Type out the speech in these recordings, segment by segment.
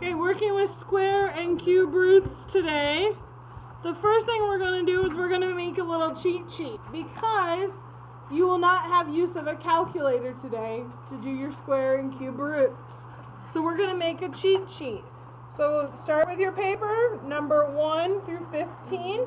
Okay, working with square and cube roots today. The first thing we're going to do is we're going to make a little cheat sheet because you will not have use of a calculator today to do your square and cube roots. So we're going to make a cheat sheet. So start with your paper, number 1 through 15.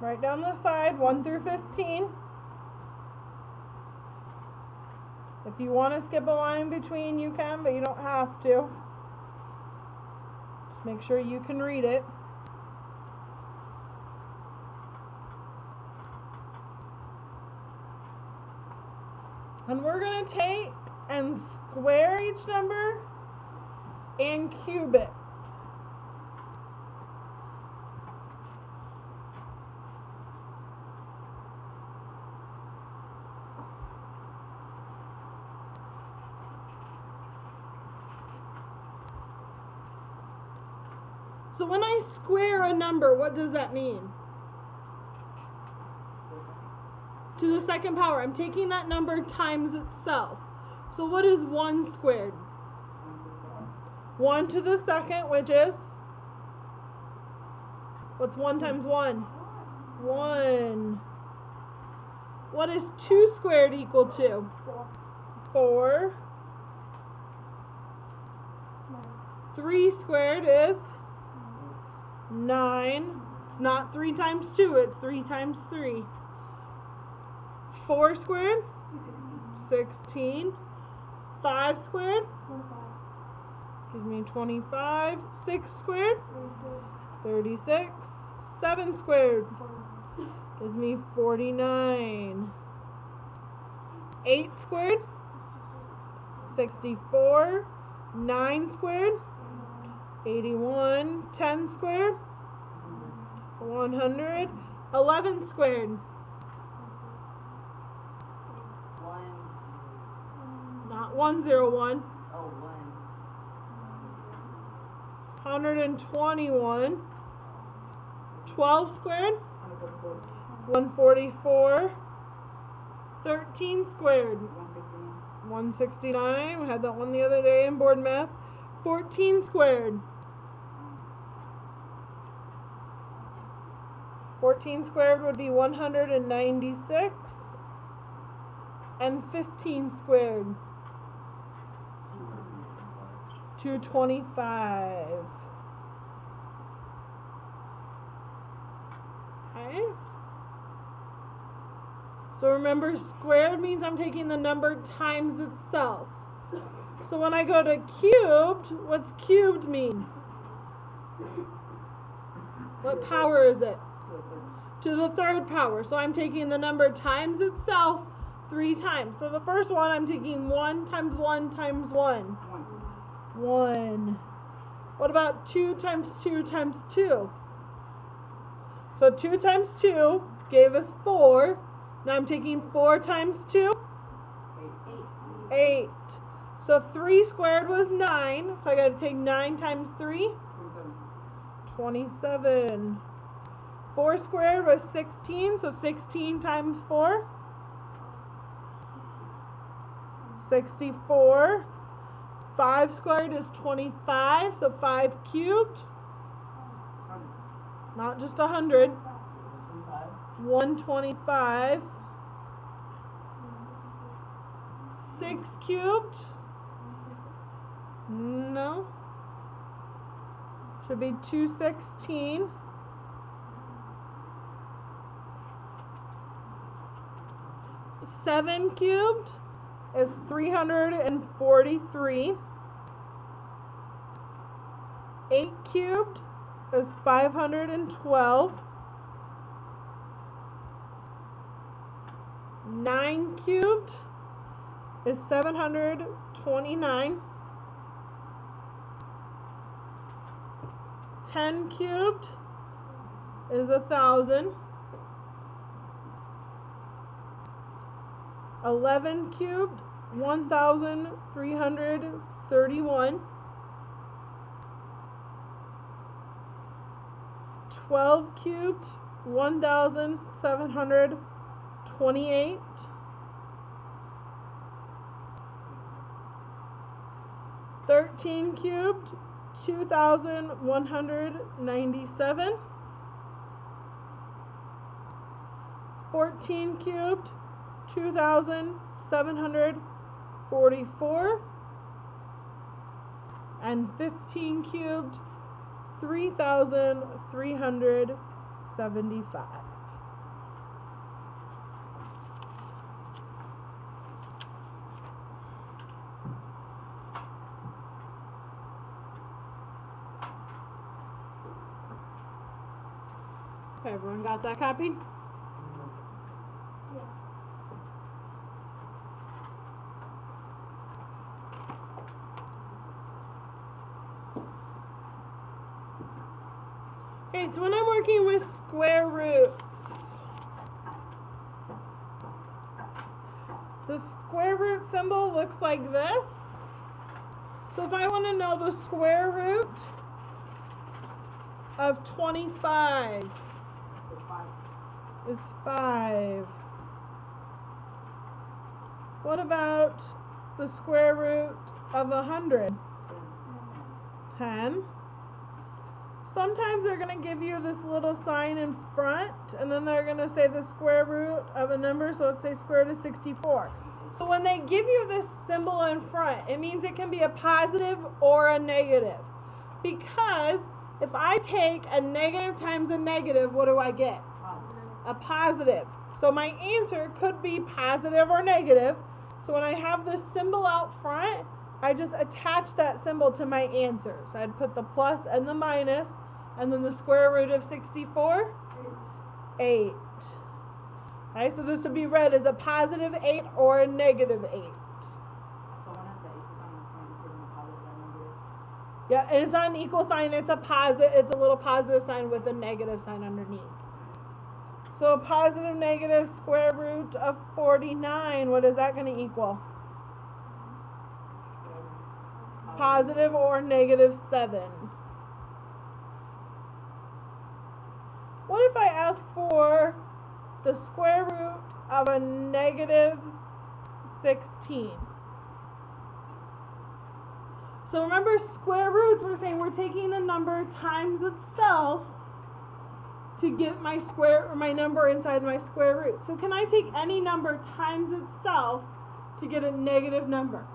Right down the side, 1 through 15. If you want to skip a line between, you can, but you don't have to. Just make sure you can read it. And we're going to take and square each number and cube it. So when I square a number, what does that mean? To the second power. I'm taking that number times itself. So what is 1 squared? 1 to the second, which is? What's 1 times 1? 1. What is 2 squared equal to? 4. 3 squared is? 9. Not 3 times 2, it's 3 times 3. 4 squared? 16. 5 squared? Gives me 25. 6 squared? 36. 7 squared? Gives me 49. 8 squared? 64. 9 squared? 81. 10 squared? 100. 11 squared? 1. Not 101. Oh, 1. 121. 12 squared? 144. 13 squared? 169. We had that one the other day in board math. 14 squared? 14 squared would be 196. And 15 squared? 225. Okay. So remember, squared means I'm taking the number times itself. So when I go to cubed, what's cubed mean? What power is it? To the third power. So I'm taking the number times itself 3 times. So the first one, I'm taking 1 times 1 times 1. 1. What about 2 times 2 times 2? So 2 times 2 gave us 4. Now I'm taking 4 times 2? 8. So 3 squared was 9. So I got to take 9 times 3? 27. 4 squared was 16. So 16 times 4? 64. 5 squared is 25. So 5 cubed? Not just 100. 125. 6 cubed? No. Should be 216. 7 cubed is 343. 8 cubed is 512. 9 cubed is 729. 10 cubed is 1,000. 11 cubed, 1,331. 12 cubed, 1,728. 13 cubed, 2,197. 14 cubed, 2,744. And 15 cubed, 3,375. Okay, everyone got that copy? Okay, so when I'm working with square roots, the square root symbol looks like this. So if I want to know the square root of 25 is 5. What about the square root of 100? 10. Sometimes they're going to give you this little sign in front, and then they're going to say the square root of a number, so let's say square root of 64. So when they give you this symbol in front, it means it can be a positive or a negative. Because if I take a negative times a negative, what do I get? A positive. So my answer could be positive or negative. So when I have this symbol out front, I just attach that symbol to my answer. So I'd put the plus and the minus, and then the square root of 64, 8. Alright, so this would be read as a positive 8 or a negative 8. Yeah, and it's not an equal sign, it's a positive, it's a little positive sign with a negative sign underneath. So a positive negative square root of 49, what is that going to equal? Positive or negative 7. What if I ask for the square root of a negative 16? So remember, square roots, we're saying we're taking the number times itself to get my square, or my number inside my square root. So can I take any number times itself to get a negative number?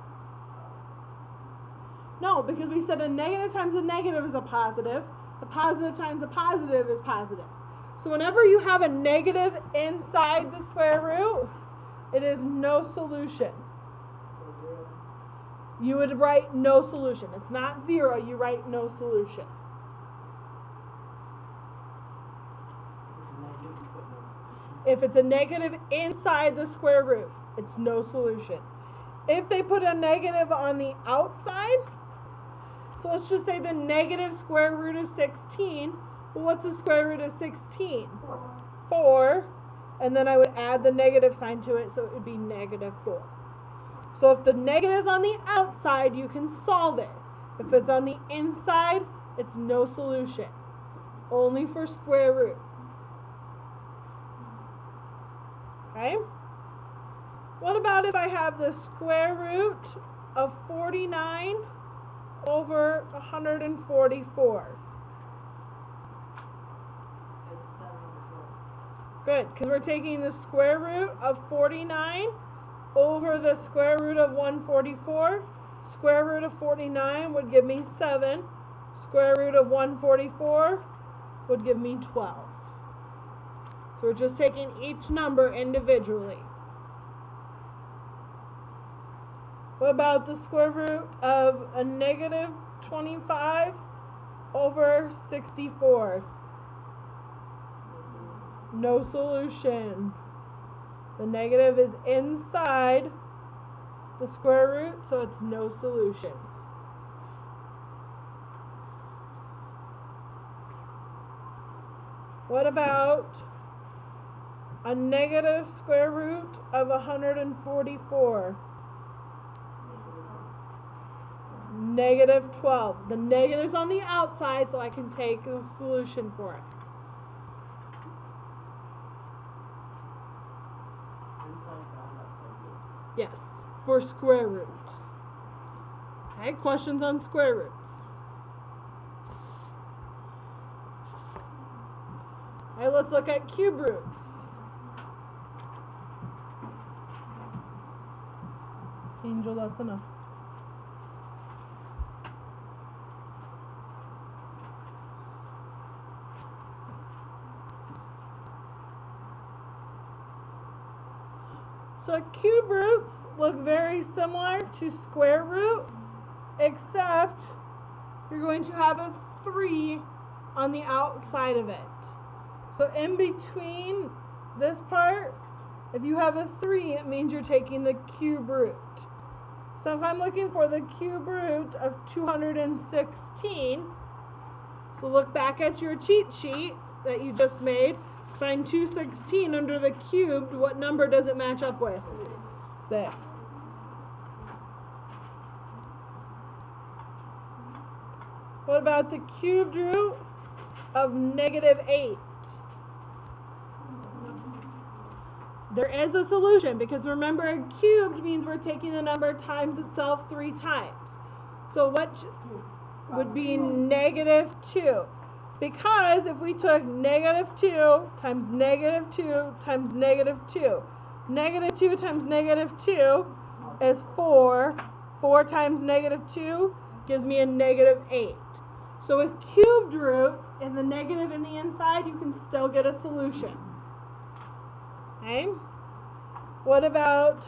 No, because we said a negative times a negative is a positive times a positive is positive. So whenever you have a negative inside the square root, it is no solution. You would write no solution. It's not 0, you write no solution. If it's a negative inside the square root, it's no solution. If they put a negative on the outside, so let's just say the negative square root of 16, well, what's the square root of 16? 4, and then I would add the negative sign to it, so it would be negative 4. So if the negative is on the outside, you can solve it. If it's on the inside, it's no solution. Only for square root. Okay? What about if I have the square root of 49 over 144? Good, because we're taking the square root of 49 over the square root of 144. Square root of 49 would give me 7. Square root of 144 would give me 12. So we're just taking each number individually. What about the square root of a negative 25 over 64? No solution. The negative is inside the square root, so it's no solution. What about a negative square root of 144? Negative 12. The negative's on the outside, so I can take a solution for it. Yes, for square root. Okay, questions on square roots? Alright, let's look at cube roots. Angel, that's enough. So cube roots look very similar to square root, except you're going to have a 3 on the outside of it. So in between this part, if you have a 3, it means you're taking the cube root. So if I'm looking for the cube root of 216, so look back at your cheat sheet that you just made. Find 216 under the cubed. What number does it match up with? 6. What about the cubed root of -8? There is a solution, because remember, a cubed means we're taking the number times itself 3 times. So what would be -2? Because if we took -2 times -2 times -2, -2 times -2 is 4. 4 times -2 gives me a -8. So with cubed root and the negative in the inside, you can still get a solution. Okay? What about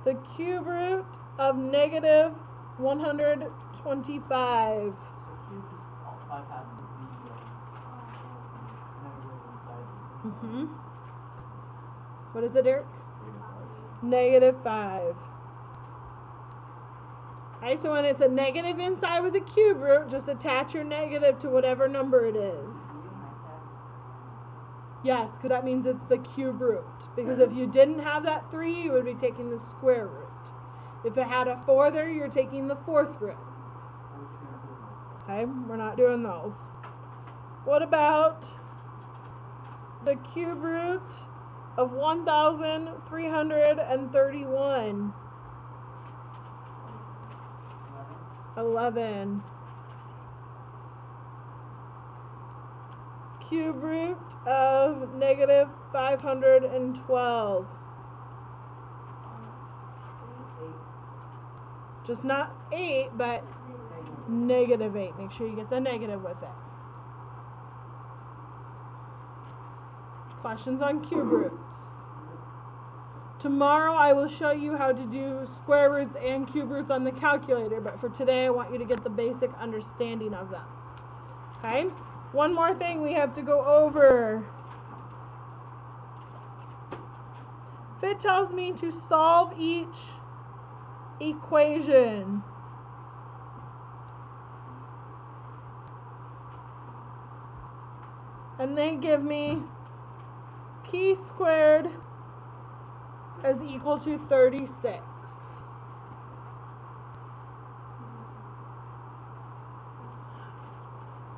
the cube root of -125? What is it, Eric? -5. Okay, so when it's a negative inside with a cube root, just attach your negative to whatever number it is. Yes, because that means it's the cube root. Because if you didn't have that 3, you would be taking the square root. If it had a 4 there, you're taking the 4th root. Okay, we're not doing those. What about the cube root of 1,331? 11. Cube root of -512. Just not 8, but -8. Make sure you get the negative with it. Questions on cube roots? Tomorrow I will show you how to do square roots and cube roots on the calculator, but for today I want you to get the basic understanding of them. Okay? One more thing we have to go over. If it tells me to solve each equation, and they give me p squared is equal to 36.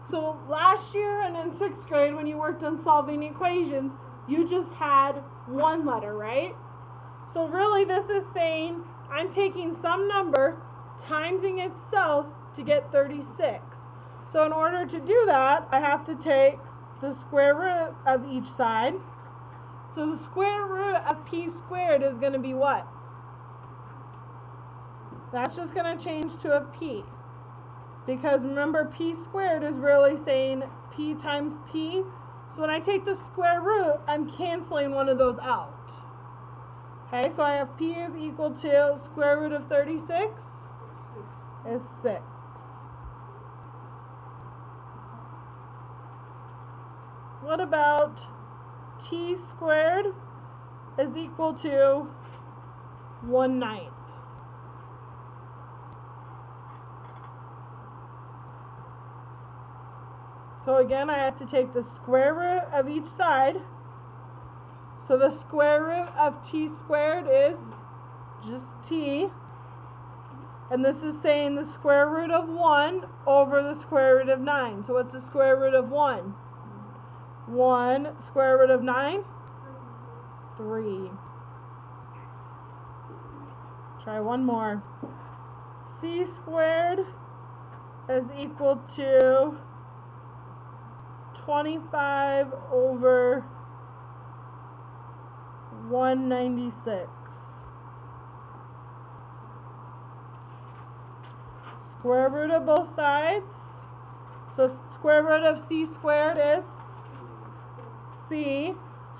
So last year and in 6th grade, when you worked on solving equations, you just had one letter, right? So really this is saying I'm taking some number, timesing itself to get 36. So in order to do that, I have to take the square root of each side. So the square root of p squared is going to be what? That's just going to change to a p. Because remember, p squared is really saying p times p. So when I take the square root, I'm canceling one of those out. Okay, so I have p is equal to square root of 36 is 6. What about t squared is equal to 1/9? So again, I have to take the square root of each side. So the square root of t squared is just t. And this is saying the square root of 1 over the square root of 9. So what's the square root of 1? 1 square root of 9? 3. Try one more. C squared is equal to 25 over 196. Square root of both sides. So square root of C squared is C.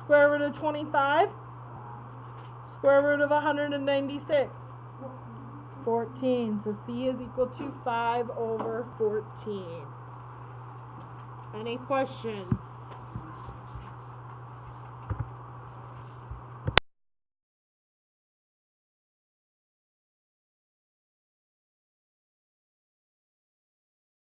Square root of 25. Square root of 196. 14. So C is equal to 5 over 14. Any questions?